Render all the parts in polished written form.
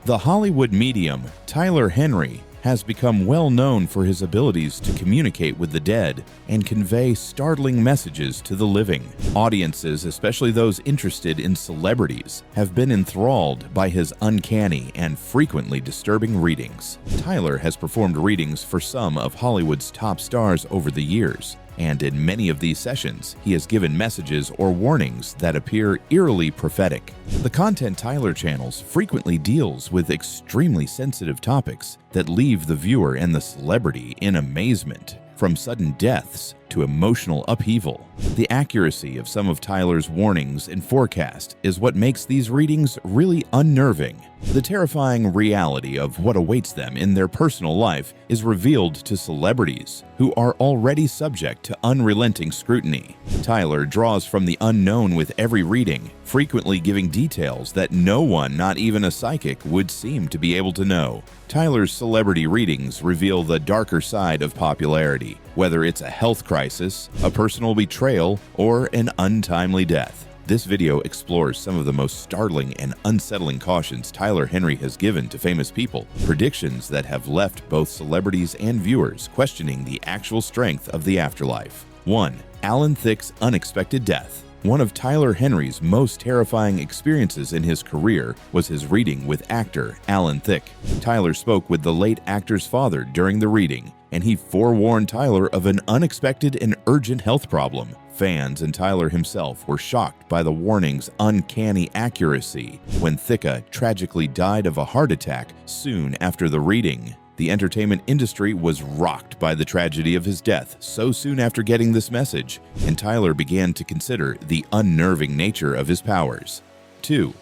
The Hollywood medium, Tyler Henry, has become well known for his abilities to communicate with the dead and convey startling messages to the living. Audiences, especially those interested in celebrities, have been enthralled by his uncanny and frequently disturbing readings. Tyler has performed readings for some of Hollywood's top stars over the years, and in many of these sessions, he has given messages or warnings that appear eerily prophetic. The content Tyler channels frequently deals with extremely sensitive topics that leave the viewer and the celebrity in amazement, from sudden deaths to emotional upheaval. The accuracy of some of Tyler's warnings and forecast is what makes these readings really unnerving. The terrifying reality of what awaits them in their personal life is revealed to celebrities who are already subject to unrelenting scrutiny. Tyler draws from the unknown with every reading, frequently giving details that no one, not even a psychic, would seem to be able to know. Tyler's celebrity readings reveal the darker side of popularity, whether it's a health crisis, a personal betrayal, or an untimely death. This video explores some of the most startling and unsettling cautions Tyler Henry has given to famous people, predictions that have left both celebrities and viewers questioning the actual strength of the afterlife. 1. Alan Thicke's unexpected death. One of Tyler Henry's most terrifying experiences in his career was his reading with actor Alan Thicke. Tyler spoke with the late actor's father during the reading, and he forewarned Tyler of an unexpected and urgent health problem. Fans and Tyler himself were shocked by the warning's uncanny accuracy when Thicke tragically died of a heart attack soon after the reading. The entertainment industry was rocked by the tragedy of his death so soon after getting this message, and Tyler began to consider the unnerving nature of his powers. 2.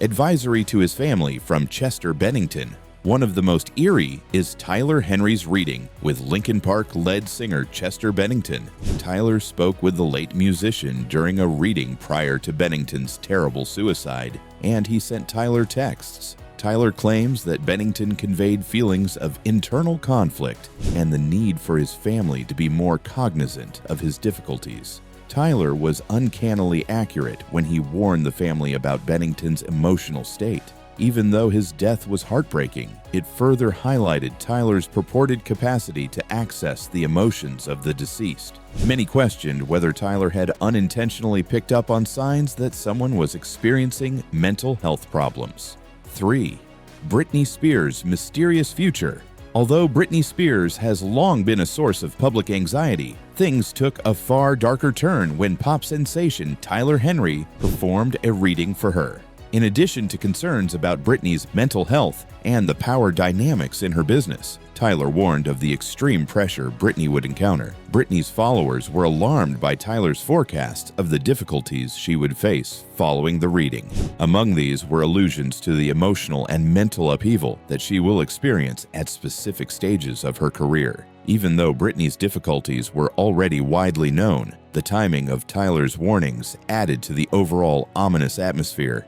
Advisory to his family from Chester Bennington. One of the most eerie is Tyler Henry's reading with Linkin Park lead singer Chester Bennington. Tyler spoke with the late musician during a reading prior to Bennington's terrible suicide, and he sent Tyler texts. Tyler claims that Bennington conveyed feelings of internal conflict and the need for his family to be more cognizant of his difficulties. Tyler was uncannily accurate when he warned the family about Bennington's emotional state. Even though his death was heartbreaking, it further highlighted Tyler's purported capacity to access the emotions of the deceased. Many questioned whether Tyler had unintentionally picked up on signs that someone was experiencing mental health problems. 3. Britney Spears' mysterious future. Although Britney Spears has long been a source of public anxiety, things took a far darker turn when pop sensation Tyler Henry performed a reading for her. In addition to concerns about Britney's mental health and the power dynamics in her business, Tyler warned of the extreme pressure Britney would encounter. Britney's followers were alarmed by Tyler's forecast of the difficulties she would face following the reading. Among these were allusions to the emotional and mental upheaval that she will experience at specific stages of her career. Even though Britney's difficulties were already widely known, the timing of Tyler's warnings added to the overall ominous atmosphere.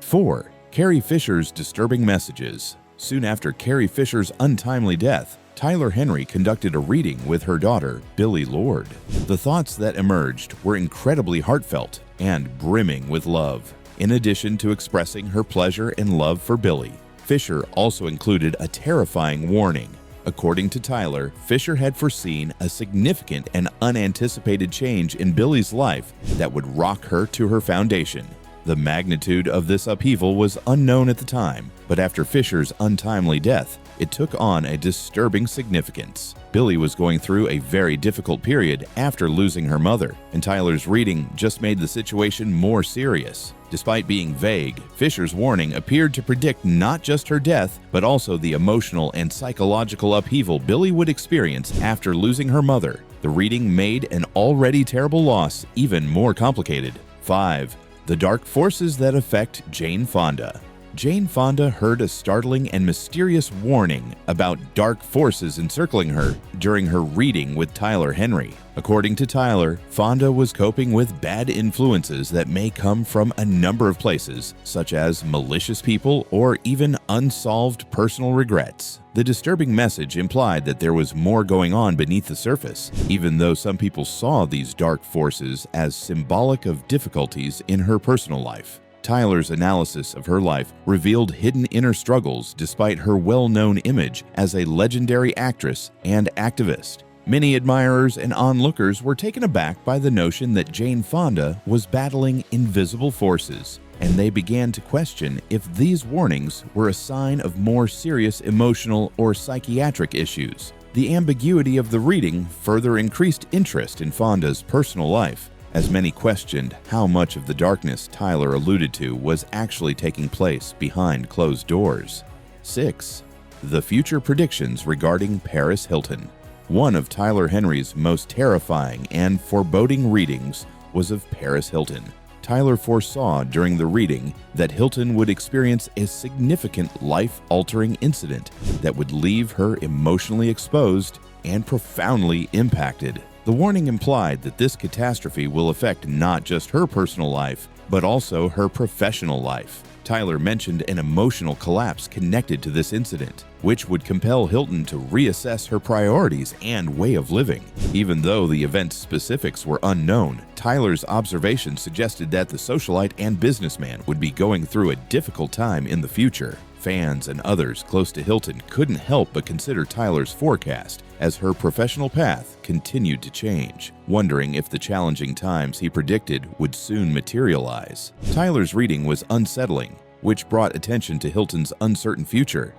4. Carrie Fisher's disturbing messages. Soon after Carrie Fisher's untimely death, Tyler Henry conducted a reading with her daughter, Billie Lourd. The thoughts that emerged were incredibly heartfelt and brimming with love. In addition to expressing her pleasure and love for Billie, Fisher also included a terrifying warning. According to Tyler, Fisher had foreseen a significant and unanticipated change in Billie's life that would rock her to her foundation. The magnitude of this upheaval was unknown at the time, but after Fisher's untimely death, it took on a disturbing significance. Billie was going through a very difficult period after losing her mother, and Tyler's reading just made the situation more serious. Despite being vague, Fisher's warning appeared to predict not just her death, but also the emotional and psychological upheaval Billie would experience after losing her mother. The reading made an already terrible loss even more complicated. 5. The dark forces that affect Jane Fonda. Jane Fonda heard a startling and mysterious warning about dark forces encircling her during her reading with Tyler Henry. According to Tyler, Fonda was coping with bad influences that may come from a number of places, such as malicious people or even unsolved personal regrets. The disturbing message implied that there was more going on beneath the surface, even though some people saw these dark forces as symbolic of difficulties in her personal life. Tyler's analysis of her life revealed hidden inner struggles despite her well-known image as a legendary actress and activist. Many admirers and onlookers were taken aback by the notion that Jane Fonda was battling invisible forces, and they began to question if these warnings were a sign of more serious emotional or psychiatric issues. The ambiguity of the reading further increased interest in Fonda's personal life, as many questioned how much of the darkness Tyler alluded to was actually taking place behind closed doors. 6. The future predictions regarding Paris Hilton. One of Tyler Henry's most terrifying and foreboding readings was of Paris Hilton. Tyler foresaw during the reading that Hilton would experience a significant life-altering incident that would leave her emotionally exposed and profoundly impacted. The warning implied that this catastrophe will affect not just her personal life, but also her professional life. Tyler mentioned an emotional collapse connected to this incident, which would compel Hilton to reassess her priorities and way of living. Even though the event's specifics were unknown, Tyler's observations suggested that the socialite and businessman would be going through a difficult time in the future. Fans and others close to Hilton couldn't help but consider Tyler's forecast as her professional path continued to change, wondering if the challenging times he predicted would soon materialize. Tyler's reading was unsettling, which brought attention to Hilton's uncertain future.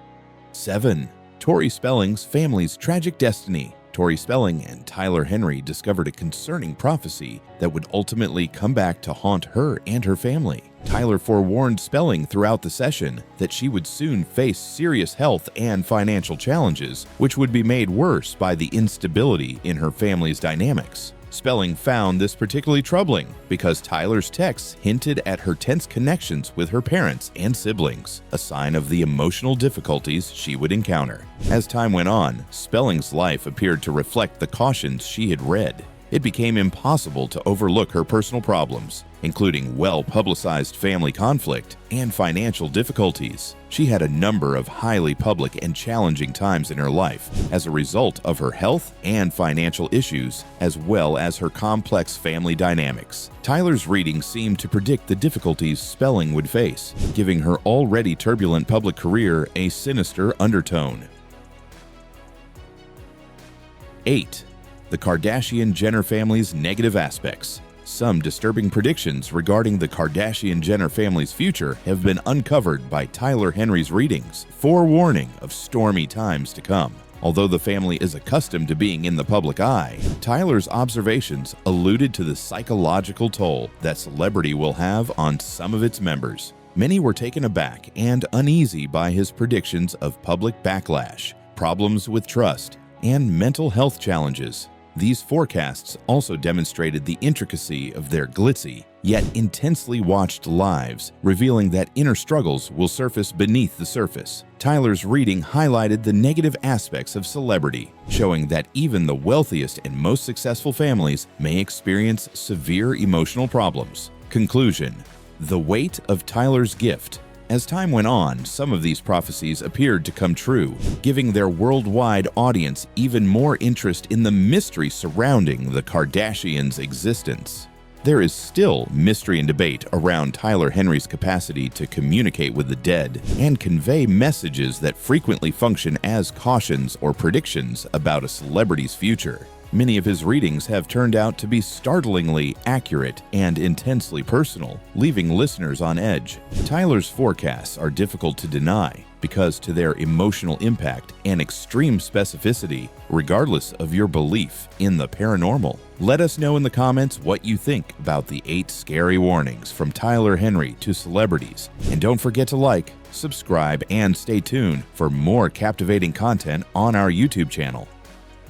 7. Tori Spelling's family's tragic destiny. Tori Spelling and Tyler Henry discovered a concerning prophecy that would ultimately come back to haunt her and her family. Tyler forewarned Spelling throughout the session that she would soon face serious health and financial challenges, which would be made worse by the instability in her family's dynamics. Spelling found this particularly troubling because Tyler's texts hinted at her tense connections with her parents and siblings, a sign of the emotional difficulties she would encounter. As time went on, Spelling's life appeared to reflect the cautions she had read. It became impossible to overlook her personal problems, including well-publicized family conflict and financial difficulties. She had a number of highly public and challenging times in her life as a result of her health and financial issues, as well as her complex family dynamics. Tyler's reading seemed to predict the difficulties Spelling would face, giving her already turbulent public career a sinister undertone. 8. The Kardashian-Jenner family's negative aspects. Some disturbing predictions regarding the Kardashian-Jenner family's future have been uncovered by Tyler Henry's readings, forewarning of stormy times to come. Although the family is accustomed to being in the public eye, Tyler's observations alluded to the psychological toll that celebrity will have on some of its members. Many were taken aback and uneasy by his predictions of public backlash, problems with trust, and mental health challenges. These forecasts also demonstrated the intricacy of their glitzy, yet intensely watched lives, revealing that inner struggles will surface beneath the surface. Tyler's reading highlighted the negative aspects of celebrity, showing that even the wealthiest and most successful families may experience severe emotional problems. Conclusion: the weight of Tyler's gift. As time went on, some of these prophecies appeared to come true, giving their worldwide audience even more interest in the mystery surrounding the Kardashians' existence. There is still mystery and debate around Tyler Henry's capacity to communicate with the dead and convey messages that frequently function as cautions or predictions about a celebrity's future. Many of his readings have turned out to be startlingly accurate and intensely personal, leaving listeners on edge. Tyler's forecasts are difficult to deny because to their emotional impact and extreme specificity, regardless of your belief in the paranormal. Let us know in the comments what you think about the 8 scary warnings from Tyler Henry to celebrities. And don't forget to like, subscribe, and stay tuned for more captivating content on our YouTube channel.